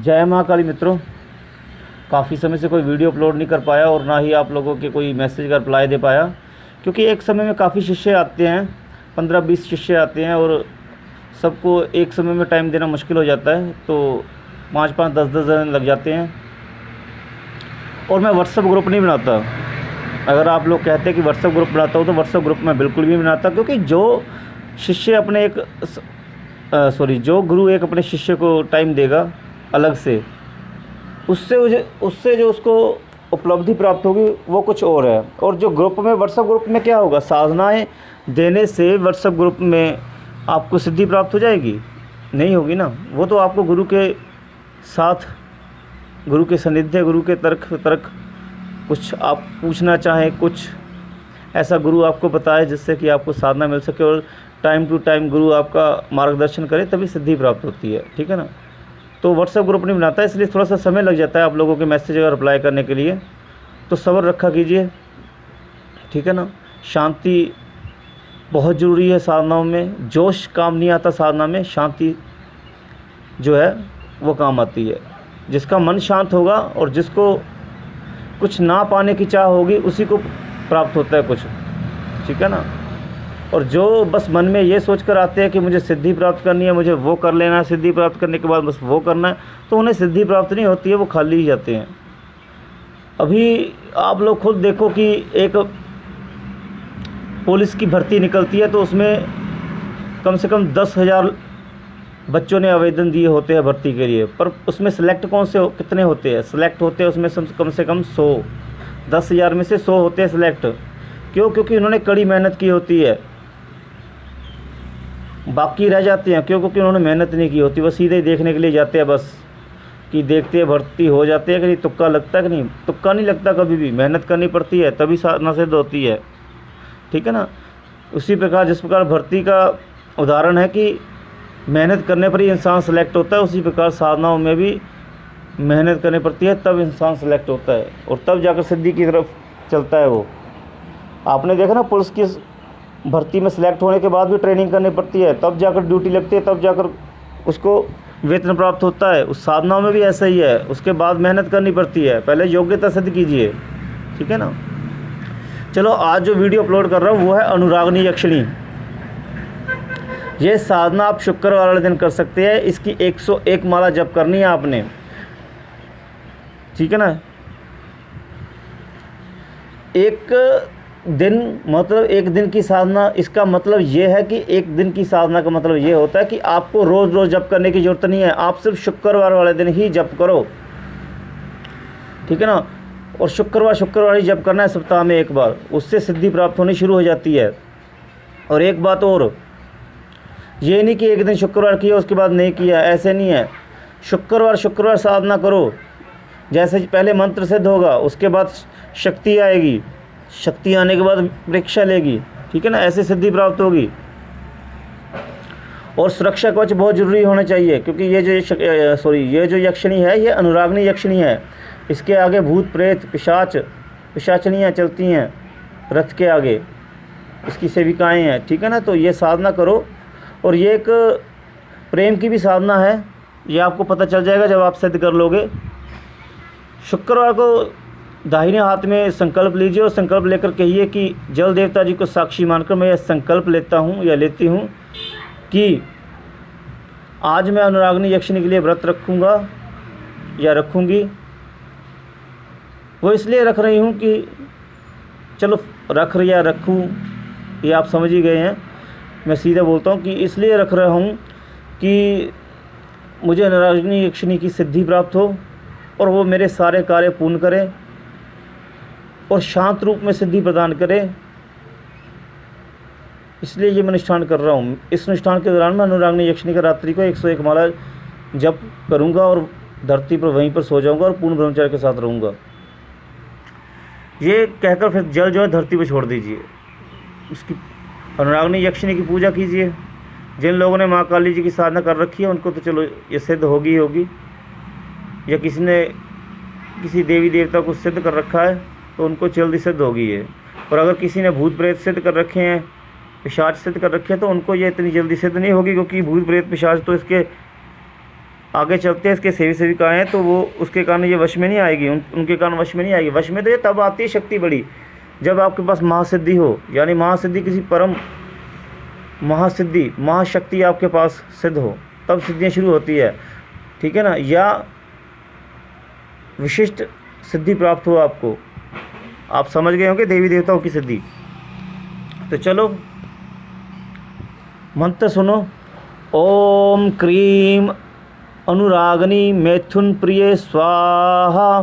जय माँ काली मित्रों, काफ़ी समय से कोई वीडियो अपलोड नहीं कर पाया और ना ही आप लोगों के कोई मैसेज का रिप्लाई दे पाया, क्योंकि एक समय में काफ़ी शिष्य आते हैं, 15-20 शिष्य आते हैं और सबको एक समय में टाइम देना मुश्किल हो जाता है। तो 5-5, 10-10 दिन लग जाते हैं और मैं व्हाट्सएप ग्रुप नहीं बनाता। अगर आप लोग कहते हैं कि व्हाट्सएप ग्रुप बनाता हूँ तो व्हाट्सएप ग्रुप मैं बिल्कुल भी नहीं बनाता, क्योंकि जो शिष्य अपने जो गुरु एक अपने शिष्य को टाइम देगा अलग से, उससे जो उसको उपलब्धि प्राप्त होगी वो कुछ और है। और जो ग्रुप में, व्हाट्सएप ग्रुप में क्या होगा, साधनाएं देने से व्हाट्सएप ग्रुप में आपको सिद्धि प्राप्त हो जाएगी? नहीं होगी ना। वो तो आपको गुरु के साथ, गुरु के सानिध्य, गुरु के तर्क कुछ आप पूछना चाहें, कुछ ऐसा गुरु आपको बताए जिससे कि आपको साधना मिल सके और टाइम टू टाइम गुरु आपका मार्गदर्शन करे, तभी सिद्धि प्राप्त होती है। ठीक है ना। तो व्हाट्सएप ग्रुप नहीं बनाता, इसलिए थोड़ा सा समय लग जाता है आप लोगों के मैसेज का रिप्लाई करने के लिए, तो सब्र रखा कीजिए। ठीक है ना। शांति बहुत ज़रूरी है साधनाओं में। जोश काम नहीं आता साधना में, शांति जो है वो काम आती है। जिसका मन शांत होगा और जिसको कुछ ना पाने की चाह होगी, उसी को प्राप्त होता है कुछ। ठीक है ना। और जो बस मन में ये सोच कर आते हैं कि मुझे सिद्धि प्राप्त करनी है, मुझे वो कर लेना है, सिद्धि प्राप्त करने के बाद बस वो करना है, तो उन्हें सिद्धि प्राप्त नहीं होती है, वो खाली ही जाते हैं। अभी आप लोग खुद देखो कि एक पुलिस की भर्ती निकलती है तो उसमें कम से कम 10,000 बच्चों ने आवेदन दिए होते हैं भर्ती के लिए, पर उसमें सेलेक्ट कितने होते हैं? सेलेक्ट होते हैं उसमें कम से कम 100। 10,000 में से 100 होते हैं सेलेक्ट। क्यों? क्योंकि उन्होंने कड़ी मेहनत की होती है। बाकी रह जाते हैं क्यों? क्योंकि उन्होंने मेहनत नहीं की होती, वो सीधे ही देखने के लिए जाते हैं बस, कि देखते हैं भर्ती हो जाते हैं कि नहीं, तुक्का लगता है कि नहीं। तुक्का नहीं लगता कभी भी, मेहनत करनी पड़ती है तभी साधना सिद्ध होती है। ठीक है ना। उसी प्रकार जिस प्रकार भर्ती का उदाहरण है कि मेहनत करने पर ही इंसान सेलेक्ट होता है, उसी प्रकार साधनाओं में भी मेहनत करनी पड़ती है, तब इंसान सेलेक्ट होता है और तब जाकर सिद्धि की तरफ चलता है वो। आपने देखा ना, पुलिस की भर्ती में सेलेक्ट होने के बाद भी ट्रेनिंग करनी पड़ती है, तब जाकर ड्यूटी लगती है, तब जाकर उसको वेतन प्राप्त होता है। उस साधनाओं में भी ऐसा ही है, उसके बाद मेहनत करनी पड़ती है। पहले योग्यता सिद्ध कीजिए। ठीक है ना। चलो, आज जो वीडियो अपलोड कर रहा हूँ वो है अनुरागनी यक्षिणी। ये साधना आप शुक्रवार वाले दिन कर सकते हैं। इसकी 101 माला जप करनी है आपने। ठीक है ना। एक दिन की साधना, इसका मतलब ये है कि एक दिन की साधना का मतलब ये होता है कि आपको रोज़ रोज़ जप करने की ज़रूरत नहीं है, आप सिर्फ शुक्रवार वाले दिन ही जप करो। ठीक है ना। और शुक्रवार ही जप करना है, सप्ताह में एक बार, उससे सिद्धि प्राप्त होनी शुरू हो जाती है। और एक बात और, ये नहीं कि एक दिन शुक्रवार किया उसके बाद नहीं किया, ऐसे नहीं है। शुक्रवार साधना करो। जैसे पहले मंत्र सिद्ध होगा, उसके बाद शक्ति आएगी, शक्ति आने के बाद परीक्षा लेगी। ठीक है ना। ऐसे सिद्धि प्राप्त होगी। और सुरक्षा कवच बहुत ज़रूरी होना चाहिए, क्योंकि ये जो यक्षिणी है, ये अनुरागनी यक्षिणी है। इसके आगे भूत प्रेत पिशाचनियाँ चलती हैं रथ के आगे, इसकी सेविकाएँ हैं। ठीक है ना। तो ये साधना करो। और ये एक प्रेम की भी साधना है, ये आपको पता चल जाएगा जब आप सिद्ध कर लोगे। शुक्रवार को दाहिने हाथ में संकल्प लीजिए और संकल्प लेकर कहिए कि जल देवता जी को साक्षी मानकर मैं यह संकल्प लेता हूँ या लेती हूँ कि आज मैं अनुरागनी यक्षिणी के लिए व्रत रखूँगा या रखूँगी। वो इसलिए रख रही हूँ कि चलो रखूँ, ये आप समझ ही गए हैं। मैं सीधा बोलता हूँ कि इसलिए रख रहा हूँ कि मुझे अनुरागनी यक्षिणी की सिद्धि प्राप्त हो और वो मेरे सारे कार्य पूर्ण करे और शांत रूप में सिद्धि प्रदान करे। इसलिए ये मैं अनुष्ठान कर रहा हूँ। इस अनुष्ठान के दौरान मैं अनुरागनी यक्षिणी का रात्रि को 101 माला जप करूँगा और धरती पर वहीं पर सो जाऊँगा और पूर्ण ब्रह्मचर्य के साथ रहूँगा। ये कहकर फिर जल जो है धरती पर छोड़ दीजिए। उसकी अनुरागनी यक्षिणी की पूजा कीजिए। जिन लोगों ने माँ काली जी की साधना कर रखी है उनको तो चलो ये सिद्ध होगी, या किसी ने किसी देवी देवता को सिद्ध कर रखा है तो उनको जल्दी सिद्ध होगी ये। और अगर किसी ने भूत प्रेत सिद्ध कर रखे हैं, पिशाच सिद्ध कर रखे हैं, तो उनको ये इतनी जल्दी सिद्ध नहीं होगी, क्योंकि भूत प्रेत पिशाच तो इसके आगे चलते हैं इसके सेवी सेविकाएँ हैं, तो वो उसके कारण ये वश में नहीं आएगी, उनके कारण वश में नहीं आएगी। वश में तो ये तब आती है शक्ति बड़ी, जब आपके पास महासिद्धि हो, यानी महासिद्धि किसी परम महासिद्धि महाशक्ति आपके पास सिद्ध हो, तब सिद्धियाँ शुरू होती है, ठीक है ना। या विशिष्ट सिद्धि प्राप्त हो आपको, आप समझ गए होंगे देवी देवताओं की सिद्धि। तो चलो मंत्र सुनो। ओम क्रीम अनुरागनी मैथुन प्रिय स्वाहा।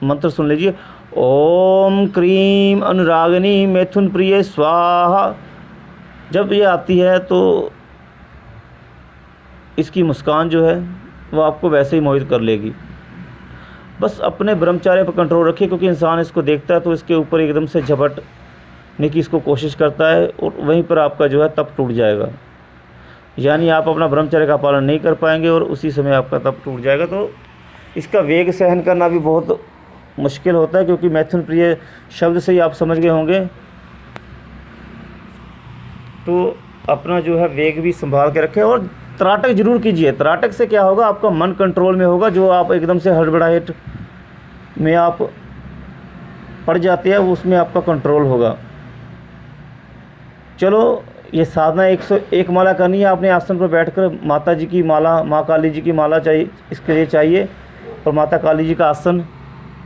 मंत्र सुन लीजिए। ओम क्रीम अनुरागनी मैथुन प्रिय स्वाहा। जब ये आती है तो इसकी मुस्कान जो है वो आपको वैसे ही मोहित कर लेगी। बस अपने ब्रह्मचार्य पर कंट्रोल रखिए, क्योंकि इंसान इसको देखता है तो इसके ऊपर एकदम से झपटने की इसको कोशिश करता है, और वहीं पर आपका जो है तप टूट जाएगा, यानी आप अपना ब्रह्मचर्य का पालन नहीं कर पाएंगे और उसी समय आपका तप टूट जाएगा। तो इसका वेग सहन करना भी बहुत मुश्किल होता है, क्योंकि मैथुन प्रिय शब्द से ही आप समझ गए होंगे। तो अपना जो है वेग भी संभाल के रखें और त्राटक जरूर कीजिए। त्राटक से क्या होगा, आपका मन कंट्रोल में होगा। जो आप एकदम से हड़बड़ाहट में आप पड़ जाते हैं, उसमें आपका कंट्रोल होगा। चलो, ये साधना 101 माला करनी है। आपने आसन पर बैठकर माता जी की माला, माँ काली जी की माला चाहिए, इसके लिए चाहिए, और माता काली जी का आसन,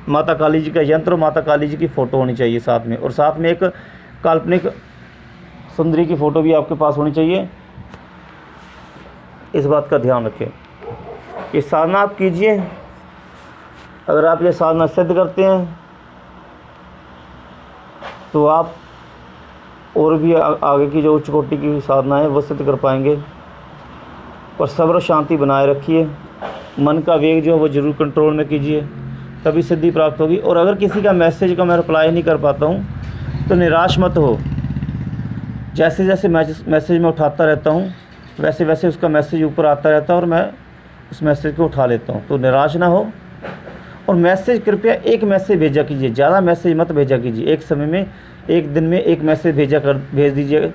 माता काली जी का यंत्र, माता काली जी की फ़ोटो होनी चाहिए साथ में, और साथ में एक काल्पनिक सुंदरी की फ़ोटो भी आपके पास होनी चाहिए। इस बात का ध्यान रखें। ये साधना आप कीजिए। अगर आप ये साधना सिद्ध करते हैं तो आप और भी आगे की जो उच्च कोटि की साधना है वो सिद्ध कर पाएंगे। और सब्र शांति बनाए रखिए। मन का वेग जो है वो ज़रूर कंट्रोल में कीजिए, तभी सिद्धि प्राप्त होगी। और अगर किसी का मैसेज का मैं रिप्लाई नहीं कर पाता हूँ तो निराश मत हो। जैसे जैसे मैसेज में उठाता रहता हूँ, वैसे वैसे उसका मैसेज ऊपर आता रहता है और मैं उस मैसेज को उठा लेता हूँ। तो निराश ना हो। और मैसेज कृपया एक मैसेज भेजा कीजिए, ज़्यादा मैसेज मत भेजा कीजिए। एक समय में, एक दिन में एक मैसेज भेज दीजिए।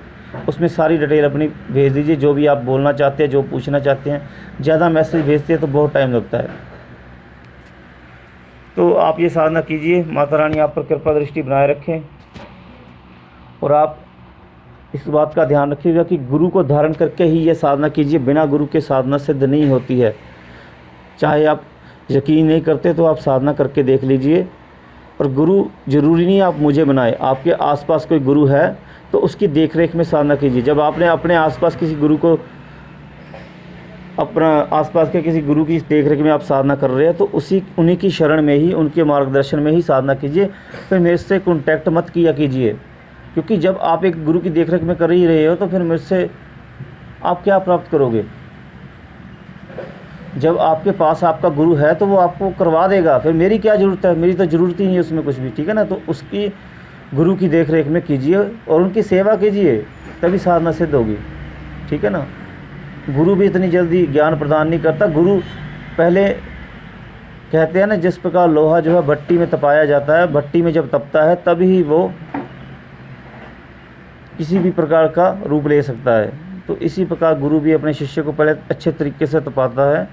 उसमें सारी डिटेल अपनी भेज दीजिए, जो भी आप बोलना चाहते हैं, जो पूछना चाहते हैं। ज़्यादा मैसेज भेजते हैं तो बहुत टाइम लगता है। तो आप ये साधना कीजिए। माता रानी आप पर कृपा दृष्टि बनाए रखें। और आप इस बात का ध्यान रखिएगा कि गुरु को धारण करके ही ये साधना कीजिए। बिना गुरु के साधना सिद्ध नहीं होती है। चाहे आप यकीन नहीं करते तो आप साधना करके देख लीजिए। और गुरु ज़रूरी नहीं आप मुझे बनाए, आपके आसपास कोई गुरु है तो उसकी देखरेख में साधना कीजिए। जब आपने अपने आसपास किसी गुरु को, अपना आसपास के किसी गुरु की देखरेख में आप साधना कर रहे हैं तो उन्हीं की शरण में ही, उनके मार्गदर्शन में ही साधना कीजिए। फिर मेरे से कॉन्टैक्ट मत किया कीजिए, क्योंकि जब आप एक गुरु की देखरेख में कर ही रहे हो तो फिर मेरे से आप क्या प्राप्त करोगे। जब आपके पास आपका गुरु है तो वो आपको करवा देगा, फिर मेरी क्या ज़रूरत है, मेरी तो ज़रूरत ही नहीं है उसमें कुछ भी, ठीक है ना। तो उसकी गुरु की देखरेख में कीजिए और उनकी सेवा कीजिए, तभी साधना सिद्ध होगी, ठीक है ना। गुरु भी इतनी जल्दी ज्ञान प्रदान नहीं करता। गुरु पहले कहते हैं ना, जिस प्रकार लोहा जो है भट्टी में तपाया जाता है, भट्टी में जब तपता है तभी वो किसी भी प्रकार का रूप ले सकता है। तो इसी प्रकार गुरु भी अपने शिष्य को पहले अच्छे तरीके से तपाता है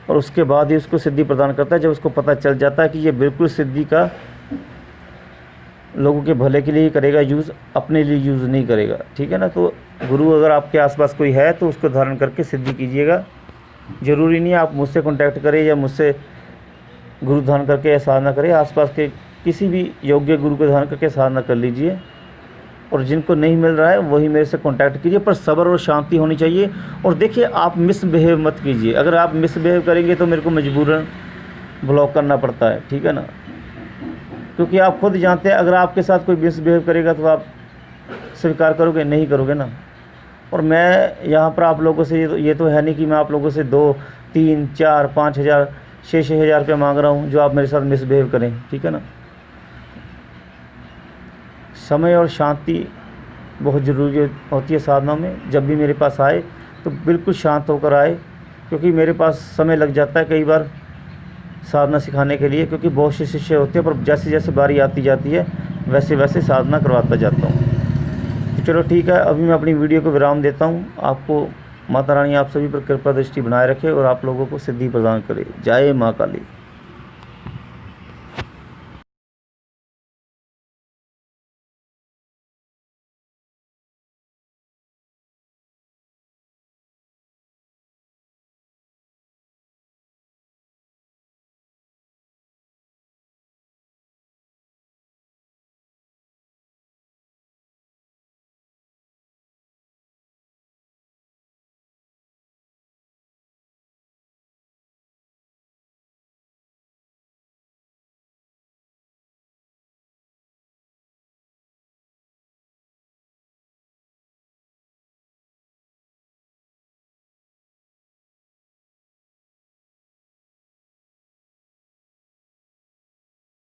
और उसके बाद ही उसको सिद्धि प्रदान करता है। जब उसको पता चल जाता है कि ये बिल्कुल सिद्धि का लोगों के भले के लिए ही करेगा यूज़, अपने लिए यूज़ नहीं करेगा, ठीक है ना। तो गुरु अगर आपके आसपास कोई है तो उसको धारण करके सिद्धि कीजिएगा। ज़रूरी नहीं आप मुझसे कॉन्टैक्ट करें या मुझसे गुरु धारण करके या साधना करें। आसपास के किसी भी योग्य गुरु को धारण करके साधना कर लीजिए। और जिनको नहीं मिल रहा है वही मेरे से कांटेक्ट कीजिए, पर सब्र और शांति होनी चाहिए। और देखिए, आप मिसबिहेव मत कीजिए। अगर आप मिसबिहेव करेंगे तो मेरे को मजबूरन ब्लॉक करना पड़ता है, ठीक है ना। क्योंकि आप खुद जानते हैं अगर आपके साथ कोई मिसबिहेव करेगा तो आप स्वीकार करोगे, नहीं करोगे ना। और मैं यहाँ पर आप लोगों से ये तो है नहीं कि मैं आप लोगों से 2, 3, 4, 5 हज़ार 6 हज़ार रुपये मांग रहा हूँ जो आप मेरे साथ मिसबिहेव करें, ठीक है ना। समय और शांति बहुत ज़रूरी होती है साधना में। जब भी मेरे पास आए तो बिल्कुल शांत होकर आए, क्योंकि मेरे पास समय लग जाता है कई बार साधना सिखाने के लिए, क्योंकि बहुत से शिष्य होते हैं। पर जैसे जैसे बारी आती जाती है वैसे वैसे साधना करवाता जाता हूँ। तो चलो ठीक है, अभी मैं अपनी वीडियो को विराम देता हूँ। आपको माता रानी आप सभी पर कृपा दृष्टि बनाए रखे और आप लोगों को सिद्धि प्रदान करे। जय माँ काली।